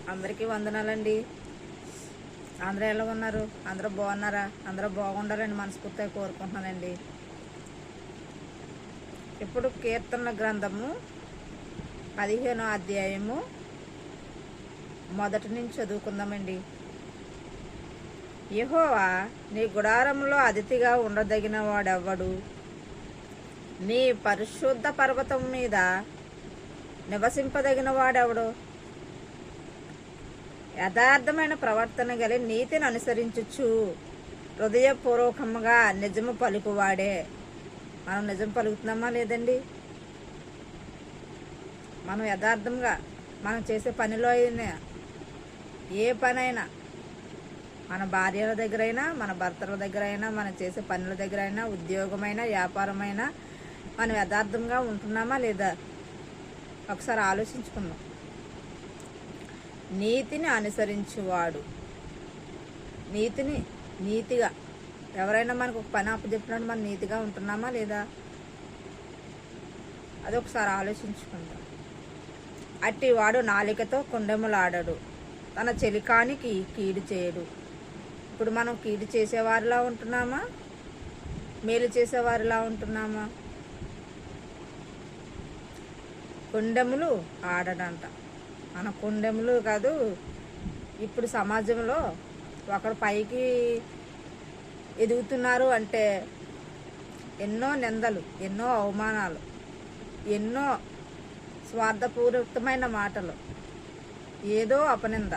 అందరికీ వందనాలండి. అందరూ ఎలా ఉన్నారు? అందరూ బాగున్నారా? అందరూ బాగుండాలని మనస్ఫూర్తిగా కోరుకుంటున్నానండి. ఇప్పుడు కీర్తనల గ్రంథము 15వ అధ్యాయము మొదటి నుంచి చదువుకుందామండి. యెహోవా, నీ గుడారంలో అతిథిగా ఉండదగిన వాడెవ్వడు? నీ పరిశుద్ధ పర్వతం మీద నివసింపదగిన వాడెవడు? యథార్థమైన ప్రవర్తన గల నీతిని అనుసరించుచు హృదయపూర్వకముగా నిజము పలుకువాడే. మనం నిజం పలుకుతున్నామా లేదండి? మనం యథార్థంగా మనం చేసే పనిలో అయినా, ఏ పనైనా, మన భార్యల దగ్గర అయినా, మన భర్తల దగ్గర అయినా, మనం చేసే పనుల దగ్గర అయినా, ఉద్యోగమైనా, వ్యాపారమైనా మనం యథార్థంగా ఉంటున్నామా లేదా ఒకసారి ఆలోచించుకుందాం. నీతిని అనుసరించువాడు, నీతిగా ఎవరైనా మనకు ఒక పని అప్పచెప్పినట్టు మనం నీతిగా ఉంటున్నామా లేదా అది ఒకసారి ఆలోచించుకుందాం. అట్టివాడు నాలికతో కుండెములాడడు, తన చెలికానికి కీడు చేయడు. ఇప్పుడు మనం కీడు చేసేవారిలా ఉంటున్నామా, మేలు చేసేవారిలా ఉంటున్నామా? కుండెములు ఆడడంట. మన కుండెములు కాదు. ఇప్పుడు సమాజంలో ఒకరు పైకి ఎదుగుతున్నారు అంటే ఎన్నో నిందలు, ఎన్నో అవమానాలు, ఎన్నో స్వార్థపూరితమైన మాటలు, ఏదో అపనింద.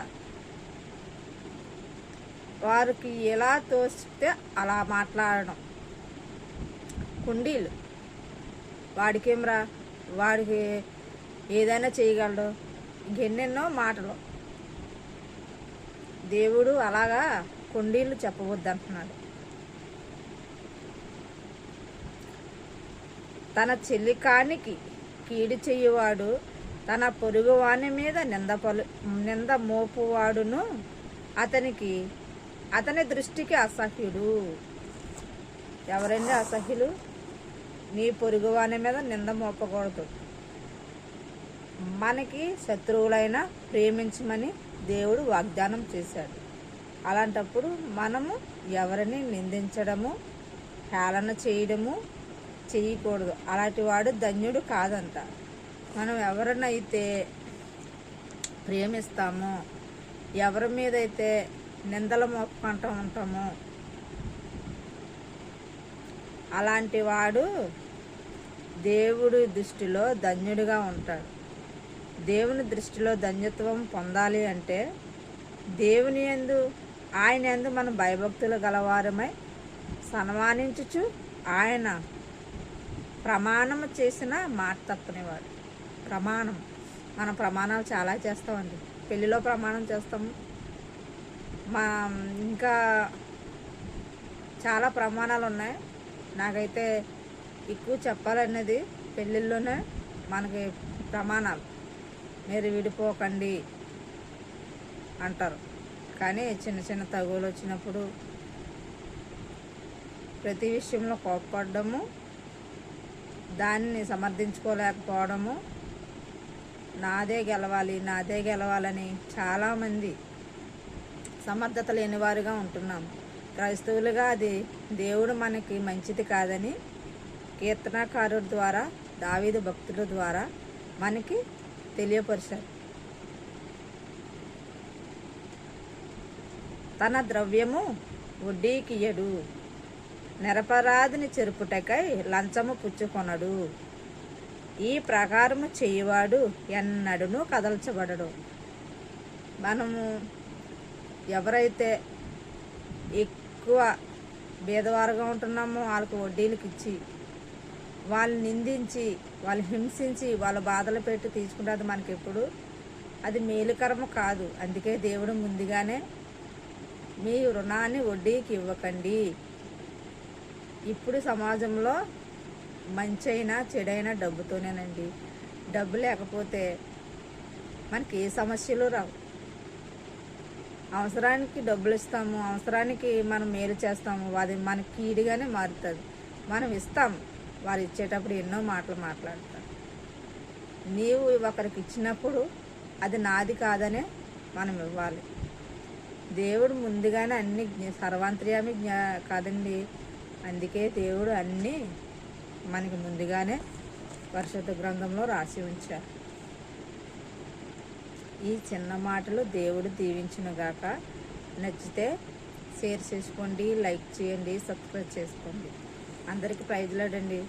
వారికి ఎలా తోస్తే అలా మాట్లాడడం. కుండీలు, వాడికేమ్రా, వాడికి ఏదైనా చేయగలడు, ఇంకెన్నెన్నో మాటలు. దేవుడు అలాగా కుండీలు చెప్పవద్దు అంటున్నాడు. తన చెలికానికి కీడు చెయ్యవాడు తన పొరుగువాని మీద నింద మోపువాడును అతని దృష్టికి అసహ్యుడు. ఎవరండి అసహ్యులు? నీ పొరుగువాని మీద నింద మోపకూడదు. మనకి శత్రువులైనా ప్రేమించమని దేవుడు వాగ్దానం చేశాడు. అలాంటప్పుడు మనము ఎవరిని నిందించడము, హేళన చేయడము చేయకూడదు. అలాంటి వాడు ధన్యుడు కాదంట. మనం ఎవరినైతే ప్రేమిస్తామో, ఎవరి మీద అయితే నిందలు మోపుకుంటూ ఉంటామో అలాంటి వాడు దేవుడి దృష్టిలో ధన్యుడిగా ఉంటాడు. దేవుని దృష్టిలో ధన్యత్వం పొందాలి అంటే ఆయన యందు మనం భయభక్తులు గలవారమై సన్మానించుచు ఆయన ప్రమాణము చేసిన మాట తప్పనివాడు. మనం ప్రమాణాలు చాలా చేస్తామండి. పెళ్ళిలో ప్రమాణం చేస్తాము, ఇంకా చాలా ప్రమాణాలు ఉన్నాయి. నాకైతే ఎక్కువ చెప్పాలన్నది పెళ్ళిళ్ళలోనే మనకి ప్రమాణాలు. మీరు విడిపోకండి అంటారు, కానీ చిన్న చిన్న తగులు వచ్చినప్పుడు ప్రతి విషయంలో కోప్పడము, దాన్ని సమర్థించుకోలేకపోవడము, నాదే గెలవాలని చాలామంది సమర్థత లేనివారుగా ఉంటున్నాము. క్రైస్తవులుగా అది దేవుడు మనకి మంచిది కాదని కీర్తనకారుల ద్వారా, దావీదు భక్తుల ద్వారా మనకి తెలియపరిచారు. తన ద్రవ్యము వడ్డీకియ్యడు, నిరపరాధిని చెరుపుటకై లంచము పుచ్చుకొనడు. ఈ ప్రకారము చేయవాడు ఎన్నడూను కదల్చబడడు. మనము ఎవరైతే ఎక్కువ బీదవారుగా ఉంటున్నామో వాళ్ళకు వడ్డీలకు ఇచ్చి, వాళ్ళని నిందించి, వాళ్ళు హింసించి, వాళ్ళ బాధలు పెట్టి తీసుకుంటే మనకి ఎప్పుడు అది మేలుకరము కాదు. అందుకే దేవుడు ముందుగానే మీ రుణాన్ని వడ్డీకి ఇవ్వకండి. ఇప్పుడు సమాజంలో మంచైనా చెడైనా డబ్బుతోనేనండి. డబ్బు లేకపోతే మనకి ఏ సమస్యలు రావు. అవసరానికి డబ్బులు ఇస్తాము, అవసరానికి మనం మేలు చేస్తాము, అది మనకి కీడుగానే మారుతుంది. మనం ఇస్తాము, వారు ఇచ్చేటప్పుడు ఎన్నో మాటలు మాట్లాడతారు. నీవు ఒకరికి ఇచ్చినప్పుడు అది నాది కాదనే మనం ఇవ్వాలి. దేవుడు ముందుగానే అన్ని సర్వాంతర్యామి కాదండి. అందుకే దేవుడు అన్నీ మనకి ముందుగానే పరిశుద్ధ గ్రంథంలో రాసి ఉంచారు. ఈ చిన్న మాటలు దేవుడు దీవించునుగాక. నచ్చితే షేర్ చేసుకోండి, లైక్ చేయండి, సబ్స్క్రైబ్ చేసుకోండి. అందరికీ ప్రైజ్ లార్డ్ అండి.